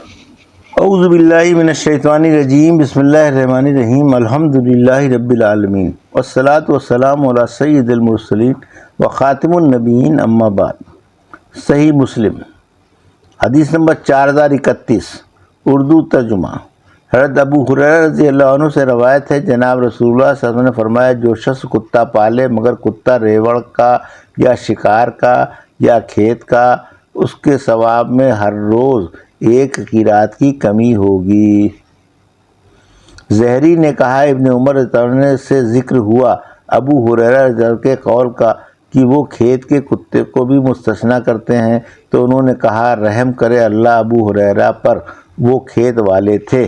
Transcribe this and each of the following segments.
اعوذ باللہ من الشیطان الرجیم، بسم اللہ الرحمن الرحیم، الحمدللہ رب العالمین، والصلاة والسلام علی سید المرسلین وخاتم النبیین، اما بعد۔ صحیح مسلم حدیث نمبر 4031، اردو ترجمہ۔ حضرت ابو ہریرہ رضی اللہ عنہ سے روایت ہے، جناب رسول اللہ صلی اللہ علیہ وسلم نے فرمایا، جو شخص کتا پالے مگر کتا ریوڑ کا یا شکار کا یا کھیت کا، اس کے ثواب میں ہر روز ایک قیرات کی کمی ہوگی۔ زہری نے کہا، ابن عمر رضی اللہ عنہ سے ذکر ہوا ابو ہریرہ رضی اللہ عنہ کے قول کا کہ وہ کھیت کے کتے کو بھی مستثنیٰ کرتے ہیں، تو انہوں نے کہا، رحم کرے اللہ ابو ہریرہ پر، وہ کھیت والے تھے۔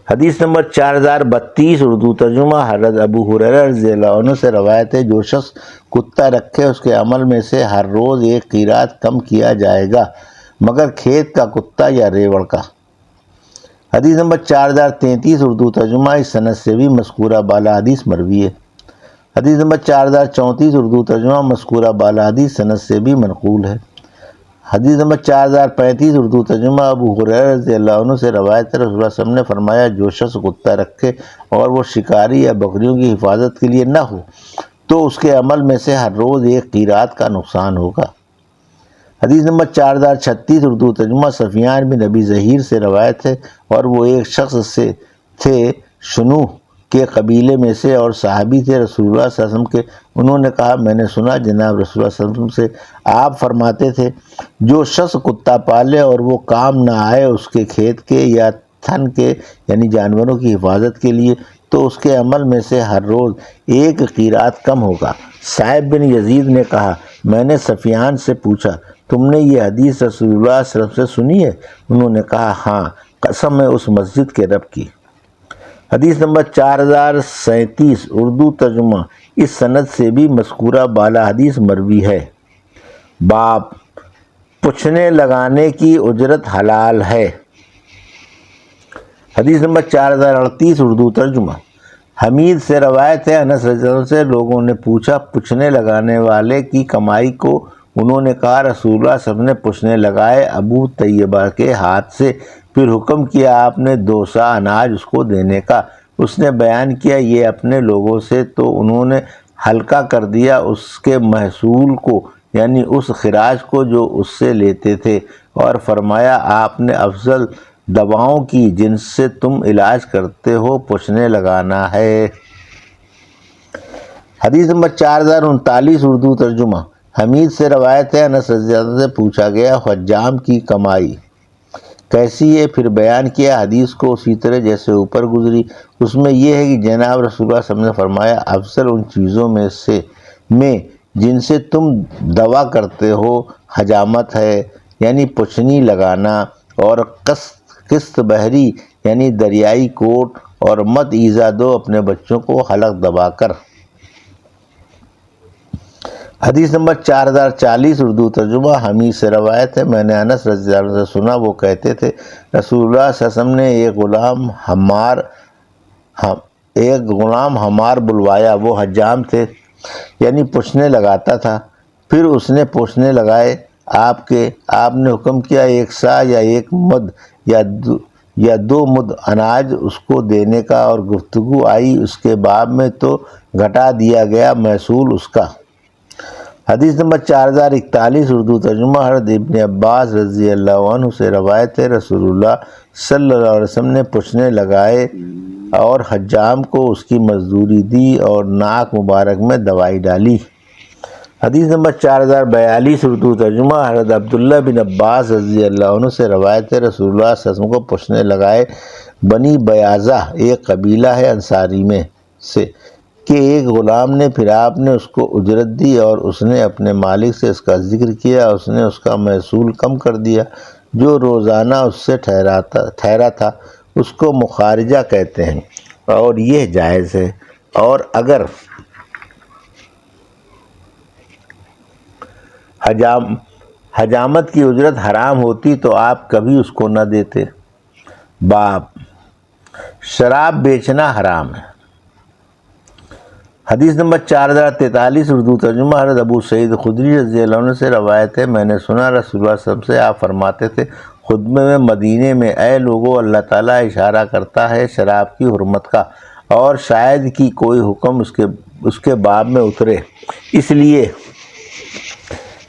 حدیث نمبر 4032، اردو ترجمہ۔ حضرت ابو ہریرہ رضی اللہ عنہ سے روایت ہے، جو شخص کتا رکھے اس کے عمل میں سے ہر روز ایک قیرات کم کیا جائے گا، مگر کھیت کا کتا یا ریوڑ کا۔ حدیث نمبر 4033، اردو ترجمہ۔ اس سند سے بھی مذکورہ بالا حدیث مروی ہے۔ حدیث نمبر 4034، اردو ترجمہ۔ مذکورہ بالا حدیث سند سے بھی منقول ہے۔ حدیث نمبر 4035، اردو ترجمہ۔ ابو ہریرہ رضی اللہ عنہ سے روایت ہے، رسول اللہ صلی اللہ علیہ وسلم نے فرمایا، جو شخص کتا رکھے اور وہ شکاری یا بکریوں کی حفاظت کے لیے نہ ہو تو اس کے عمل میں سے ہر روز ایک قیرات کا نقصان ہوگا۔ حدیث نمبر 4036، اردو ترجمہ۔ سفیان بن ابی ظہیر سے روایت ہے، اور وہ ایک شخص سے تھے شنوح کے قبیلے میں سے، اور صحابی تھے رسول اللہ صلی اللہ علیہ وسلم کے۔ انہوں نے کہا، میں نے سنا جناب رسول اللہ صلی اللہ علیہ وسلم سے آپ فرماتے تھے، جو شخص کتا پالے اور وہ کام نہ آئے اس کے کھیت کے یا تھن کے یعنی جانوروں کی حفاظت کے لیے، تو اس کے عمل میں سے ہر روز ایک قیرات کم ہوگا۔ صائب بن یزید نے کہا، میں نے سفیان سے پوچھا، تم نے یہ حدیث رسول اللہ صلی اللہ علیہ وسلم سے سنی ہے؟ انہوں نے کہا، ہاں، قسم ہے اس مسجد کے رب کی۔ حدیث نمبر 4037، اردو ترجمہ۔ اس سند سے بھی مذکورہ بالا حدیث مروی ہے۔ باب پوچھنے لگانے کی اجرت حلال ہے۔ حدیث نمبر 4038، اردو ترجمہ۔ حمید سے روایت ہے، انس رضی اللہ عنہ سے لوگوں نے پوچھا پوچھنے لگانے والے کی کمائی کو، انہوں نے کہا، رسول اللہ صلی اللہ علیہ وسلم نے پوچھنے لگائے ابو طیبہ کے ہاتھ سے، پھر حکم کیا آپ نے 2 سا اناج اس کو دینے کا۔ اس نے بیان کیا یہ اپنے لوگوں سے، تو انہوں نے ہلکا کر دیا اس کے محصول کو، یعنی اس خراج کو جو اس سے لیتے تھے، اور فرمایا، آپ نے افضل دواؤں کی جن سے تم علاج کرتے ہو پوچھنے لگانا ہے۔ حدیث نمبر 4039، اردو ترجمہ۔ حمید سے روایت ہے، انس رضی اللہ عنہ سے پوچھا گیا، حجام کی کمائی کیسی ہے؟ پھر بیان کیا حدیث کو اسی طرح جیسے اوپر گزری۔ اس میں یہ ہے کہ جناب رسول اللہ صلی اللہ علیہ وسلم نے فرمایا، افضل ان چیزوں میں جن سے تم دوا کرتے ہو حجامت ہے، یعنی پوچھنی لگانا، اور قسط بحری یعنی دریائی کوٹ، اور مت ایذا دو اپنے بچوں کو حلق دبا کر۔ حدیث نمبر 4040، اردو ترجمہ۔ حمید سے روایت ہے، میں نے انس رضی اللہ عنہ سے سنا، وہ کہتے تھے، رسول اللہ صلی اللہ علیہ وسلم نے ایک غلام حمار بلوایا، وہ حجام تھے یعنی پوچھنے لگاتا تھا۔ پھر اس نے پوچھنے لگائے آپ نے حکم کیا 1 سا یا 1 مد یا 2 مد اناج اس کو دینے کا، اور گفتگو آئی اس کے باب میں تو گھٹا دیا گیا محصول اس کا۔ حدیث نمبر 4041، اردو ترجمہ۔ حضرت ابن عباس رضی اللہ عنہ سے روایت ہے، رسول اللہ صلی اللہ علیہ وسلم نے پوچھنے لگائے اور حجام کو اس کی مزدوری دی اور ناک مبارک میں دوائی ڈالی۔ حدیث نمبر 4042، اردو ترجمہ۔ حضرت عبداللہ بن عباس رضی اللہ عنہ سے روایت ہے، رسول اللہ صلی اللہ علیہ وسلم کو پوچھنے لگائے، بنی بیاضہ ایک قبیلہ ہے انصاری میں سے، کہ ایک غلام نے، پھر آپ نے اس کو اجرت دی، اور اس نے اپنے مالک سے اس کا ذکر کیا، اس نے اس کا محصول کم کر دیا جو روزانہ اس سے ٹھہرا تھا، اس کو مخارجہ کہتے ہیں، اور یہ جائز ہے، اور اگر حجامت کی اجرت حرام ہوتی تو آپ کبھی اس کو نہ دیتے۔ باب شراب بیچنا حرام ہے۔ حدیث نمبر 4043، اردو ترجمہ۔ حضرت ابو سعید خدری رضی اللہ عنہ سے روایت ہے، میں نے سنا رسول اللہ صلی اللہ علیہ وسلم سے آپ فرماتے تھے، خطبے میں مدینے میں، اے لوگو، اللہ تعالیٰ اشارہ کرتا ہے شراب کی حرمت کا، اور شاید کہ کوئی حکم اس کے باب میں اترے، اس لیے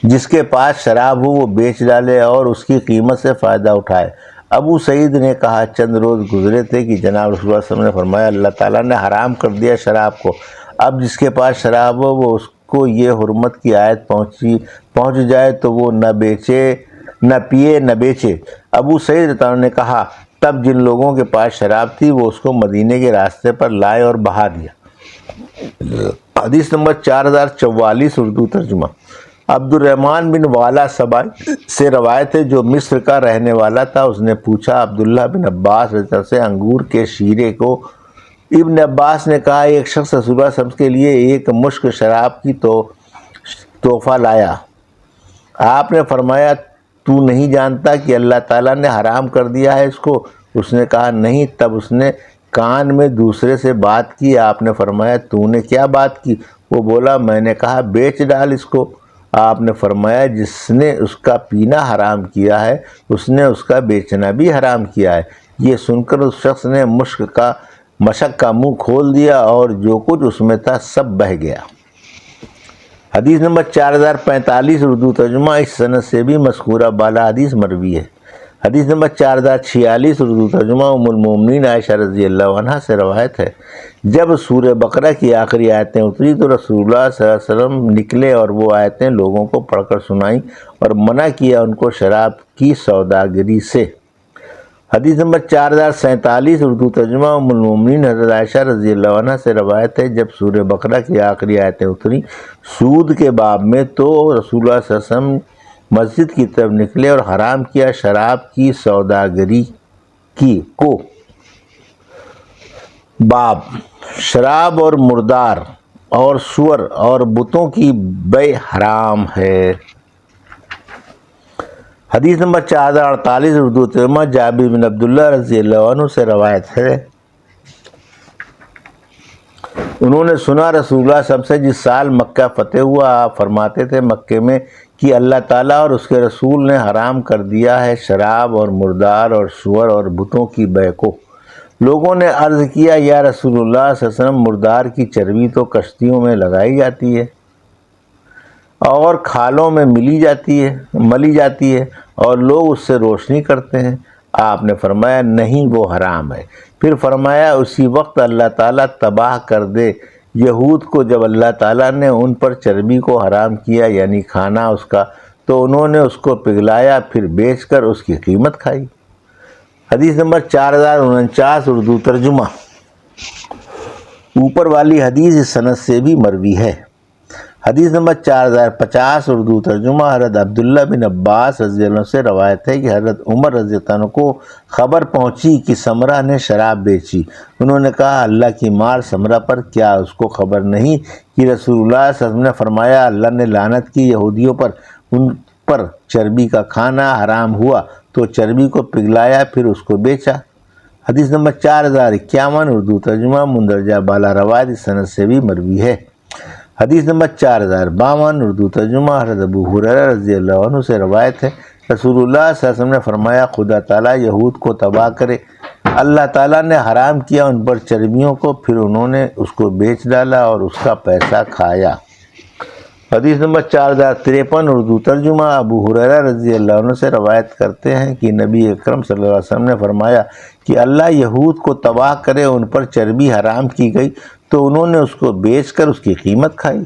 جس کے پاس شراب ہو وہ بیچ ڈالے اور اس کی قیمت سے فائدہ اٹھائے۔ ابو سعید نے کہا، چند روز گزرے تھے کہ جناب رسول اللہ صلی اللہ علیہ وسلم نے فرمایا، اللہ تعالیٰ نے حرام کر دیا شراب کو، اب جس کے پاس شراب ہو وہ اس کو یہ حرمت کی آیت پہنچ جائے تو وہ نہ پیے نہ بیچے۔ ابو سعید رضی اللہ عنہ نے کہا، تب جن لوگوں کے پاس شراب تھی وہ اس کو مدینے کے راستے پر لائے اور بہا دیا۔ حدیث نمبر 4044 اردو ترجمہ۔ عبد الرحمن بن والا سبائی سے روایت ہے، جو مصر کا رہنے والا تھا، اس نے پوچھا عبداللہ بن عباس رضی اللہ عنہ سے انگور کے شیرے کو۔ ابن عباس نے کہا، ایک شخص رسول اللہ صلی اللہ علیہ وسلم کے لیے ایک مشک شراب کی تحفہ لایا۔ آپ نے فرمایا، تو نہیں جانتا کہ اللہ تعالیٰ نے حرام کر دیا ہے اس کو؟ اس نے کہا، نہیں۔ تب اس نے کان میں دوسرے سے بات کی۔ آپ نے فرمایا، تو نے کیا بات کی؟ وہ بولا، میں نے کہا بیچ ڈال اس کو۔ آپ نے فرمایا، جس نے اس کا پینا حرام کیا ہے اس نے اس کا بیچنا بھی حرام کیا ہے۔ یہ سن کر اس شخص نے مشک کا منہ کھول دیا اور جو کچھ اس میں تھا سب بہہ گیا۔ حدیث نمبر 4045 اردو ترجمہ۔ اس سند سے بھی مذکورہ بالا حدیث مروی ہے۔ حدیث نمبر 4046 اردو ترجمہ۔ ام المومنین عائشہ رضی اللہ عنہا سے روایت ہے، جب سورہ بقرہ کی آخری آیتیں اتری تو رسول اللہ صلی اللہ علیہ وسلم نکلے اور وہ آیتیں لوگوں کو پڑھ کر سنائیں اور منع کیا ان کو شراب کی سوداگری سے۔ حدیث نمبر 4047 اردو ترجمہ۔ ام المومنین حضرت عائشہ رضی اللہ عنہا سے روایت ہے، جب سورہ بقرہ کی آخری آیتیں اتری سود کے باب میں تو رسول اللہ صلی اللہ علیہ وسلم مسجد کی طرف نکلے اور حرام کیا شراب کی سوداگری کو۔ باب شراب اور مردار اور سور اور بتوں کی بیع حرام ہے۔ حدیث نمبر 4048 اردو ترجمہ۔ جابر بن عبداللہ رضی اللہ عنہ سے روایت ہے، انہوں نے سنا رسول اللہ صلی اللہ علیہ وسلم سے جس سال مکہ فتح ہوا، آپ فرماتے تھے، مکے میں کہ اللہ تعالیٰ اور اس کے رسول نے حرام کر دیا ہے شراب اور مردار اور سور اور بتوں کی بیع کو۔ لوگوں نے عرض کیا، یا رسول اللہ صلی اللہ علیہ وسلم، مردار کی چربی تو کشتیوں میں لگائی جاتی ہے اور کھالوں میں ملی جاتی ہے اور لوگ اس سے روشنی کرتے ہیں۔ آپ نے فرمایا، نہیں، وہ حرام ہے۔ پھر فرمایا، اسی وقت اللہ تعالیٰ تباہ کر دے یہود کو، جب اللہ تعالیٰ نے ان پر چربی کو حرام کیا، یعنی کھانا اس کا، تو انہوں نے اس کو پگھلایا، پھر بیچ کر اس کی قیمت کھائی۔ حدیث نمبر 4049 اردو ترجمہ۔ اوپر والی حدیث اس سند سے بھی مروی ہے۔ حدیث نمبر 4050 اردو ترجمہ۔ حضرت عبداللہ بن عباس رضی اللہ عنہ سے روایت ہے کہ حضرت عمر رضی اللہ عنہ کو خبر پہنچی کہ سمرہ نے شراب بیچی۔ انہوں نے کہا، اللہ کی مار سمرہ پر، کیا اس کو خبر نہیں کہ رسول اللہ صلی اللہ علیہ وسلم نے فرمایا، اللہ نے لعنت کی یہودیوں پر، ان پر چربی کا کھانا حرام ہوا تو چربی کو پگھلایا پھر اس کو بیچا۔ حدیث نمبر 4051 اردو ترجمہ۔ مندرجہ بالا روایت اس سند سے بھی مروی ہے۔ حدیث نمبر 4052 اردو ترجمہ۔ حضرت ابو ہریرہ رضی اللہ عنہ سے روایت ہے، رسول اللہ صلی اللہ علیہ وسلم نے فرمایا، خدا تعالیٰ یہود کو تباہ کرے، اللہ تعالیٰ نے حرام کیا ان پر چربیوں کو، پھر انہوں نے اس کو بیچ ڈالا اور اس کا پیسہ کھایا۔ حدیث نمبر 4053 اردو ترجمہ۔ ابو ہریرہ رضی اللہ عنہ سے روایت کرتے ہیں کہ نبی اکرم صلی اللہ علیہ وسلم نے فرمایا کہ اللہ یہود کو تباہ کرے، ان پر چربی حرام کی گئی تو انہوں نے اس کو بیچ کر اس کی قیمت کھائی۔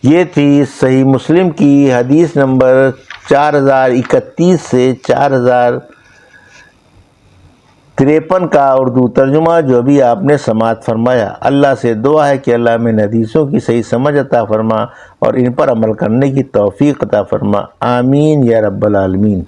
یہ تھی صحیح مسلم کی حدیث نمبر 4031 سے 4053 کا اردو ترجمہ، جو بھی آپ نے سماعت فرمایا۔ اللہ سے دعا ہے کہ اللہ میں حدیثوں کی صحیح سمجھ عطا فرما اور ان پر عمل کرنے کی توفیق عطا فرما، آمین یا رب العالمین۔